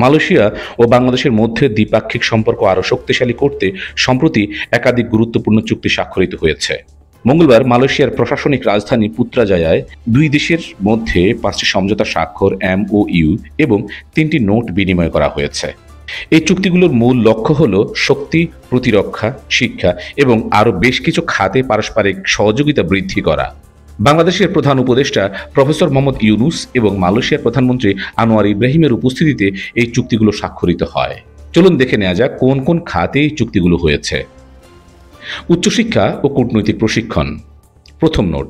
Malaysia ও বাংলাদেশের মধ্যে দ্বিপাক্ষিক সম্পর্ক আরও শক্তিশালী করতে সম্প্রতি একাধিক গুরুত্বপূর্ণ চুক্তি স্বাক্ষরিত হয়েছে। মঙ্গলবার মালয়েশিয়ার প্রশাসনিক রাজধানী পুত্রাজায়ায় দুই দেশের মধ্যে 5টি সমঝোতা স্বাক্ষর MOU এবং 3টি নোট বিনিময় করা হয়েছে। এই চুক্তিগুলোর মূল লক্ষ্য হল শক্তি, প্রতিরক্ষা, শিক্ষা এবং আরও বেশ কিছু খাতে পারস্পরিক সহযোগিতা বৃদ্ধি করা। বাংলাদেশের প্রধান উপদেষ্টা প্রফেসর মোহাম্মদ ইউনুস এবং মালয়েশিয়ার প্রধানমন্ত্রী আনোয়ার ইব্রাহিমের উপস্থিতিতে এই চুক্তিগুলো স্বাক্ষরিত হয়। চলুন দেখে নেওয়া যাক কোন কোন খাতে এই চুক্তিগুলো হয়েছে। উচ্চশিক্ষা ও কূটনৈতিক প্রশিক্ষণ। প্রথম নোট,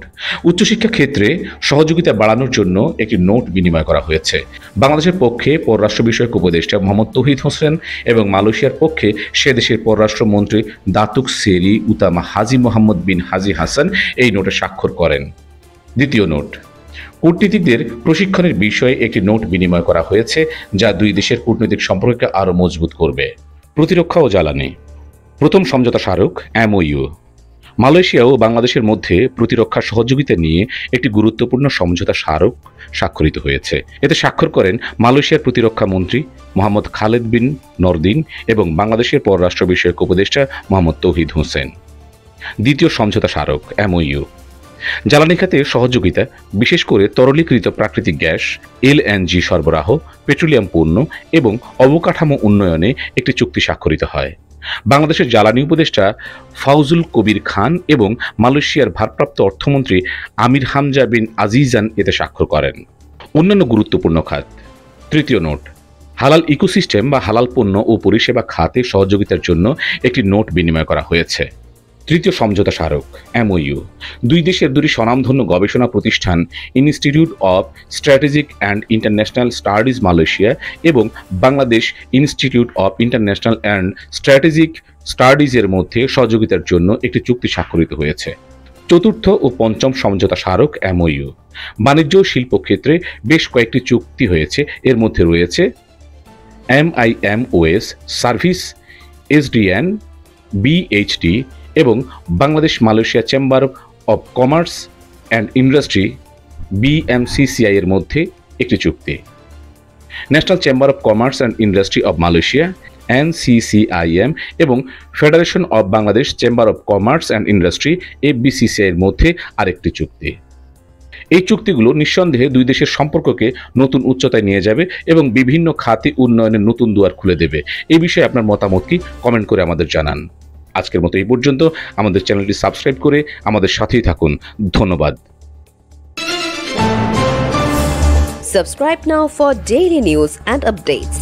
উচ্চশিক্ষা ক্ষেত্রে সহযোগিতা বাড়ানোর জন্য একটি নোট বিনিময় করা হয়েছে। বাংলাদেশের পক্ষে পররাষ্ট্র বিষয়ক উপদেষ্টা মোহাম্মদ তৌহিদ হোসেন এবং মালয়েশিয়ার পক্ষে সে দেশের পররাষ্ট্রমন্ত্রী দাতুক সেরি উতামা হাজি মোহাম্মদ বিন হাজি হাসান এই নোটে স্বাক্ষর করেন। দ্বিতীয় নোট, কূটনীতিকদের প্রশিক্ষণের বিষয়ে একটি নোট বিনিময় করা হয়েছে যা দুই দেশের কূটনৈতিক সম্পর্ককে আরও মজবুত করবে। প্রতিরক্ষা ও জ্বালানি। প্রথম সমঝোতা স্মারক MOU। মালয়েশিয়া ও বাংলাদেশের মধ্যে প্রতিরক্ষা সহযোগিতা নিয়ে একটি গুরুত্বপূর্ণ সমঝোতা স্মারক স্বাক্ষরিত হয়েছে। এতে স্বাক্ষর করেন মালয়েশিয়ার প্রতিরক্ষা মন্ত্রী মোহাম্মদ খালেদ বিন নরদিন এবং বাংলাদেশের পররাষ্ট্র বিষয়ক উপদেষ্টা মোহাম্মদ তৌহিদ হোসেন। দ্বিতীয় সমঝোতা স্মারক MOU। জ্বালানি খাতে সহযোগিতা, বিশেষ করে তরলীকৃত প্রাকৃতিক গ্যাস, LNG সরবরাহ, পেট্রোলিয়াম পণ্য এবং অবকাঠামো উন্নয়নে একটি চুক্তি স্বাক্ষরিত হয়। বাংলাদেশের জ্বালানি উপদেষ্টা ফাউজুল কবির খান এবং মালয়েশিয়ার ভারপ্রাপ্ত অর্থমন্ত্রী আমির হামজা বিন আজিজান এতে স্বাক্ষর করেন। অন্যান্য গুরুত্বপূর্ণ খাত। তৃতীয় নোট, হালাল ইকোসিস্টেম বা হালাল পণ্য ও পরিষেবা খাতে সহযোগিতার জন্য একটি নোট বিনিময় করা হয়েছে। তৃতীয় সমঝোতা স্মারক MOU। দুই দেশের দুটি স্বনামধন্য গবেষণা প্রতিষ্ঠান Institute of Strategic and International Studies Malaysia এবং Bangladesh Institute of International and Strategic স্টাডিজের মধ্যে সহযোগিতার জন্য একটি চুক্তি স্বাক্ষরিত হয়েছে। চতুর্থ ও পঞ্চম সমঝোতা স্মারক MOU। বাণিজ্য ও শিল্প ক্ষেত্রে বেশ কয়েকটি চুক্তি হয়েছে। এর মধ্যে রয়েছে MIMOS সার্ভিস, SDN, BHD এবং Bangladesh Malaysia chamber of commerce and industry BMCCI এর মধ্যে একটি চুক্তি। National chamber of commerce and industry of Malaysia NCCIM এবং federation of Bangladesh chamber of commerce and industry FBCCI এর মধ্যে আরেকটি চুক্তি। এই চুক্তিগুলো নিঃসন্দেহে দুই দেশের সম্পর্ককে নতুন উচ্চতায় নিয়ে যাবে এবং বিভিন্ন খাতে উন্নয়নের নতুন দুয়ার খুলে দেবে। এই বিষয়ে আপনার মতামত কি কমেন্ট করে আমাদের জানান। আজকের মতো এই পর্যন্ত। আমাদের চ্যানেলটি সাবস্ক্রাইব করে আমাদের সাথেই থাকুন। ধন্যবাদ। Subscribe now for daily news and updates.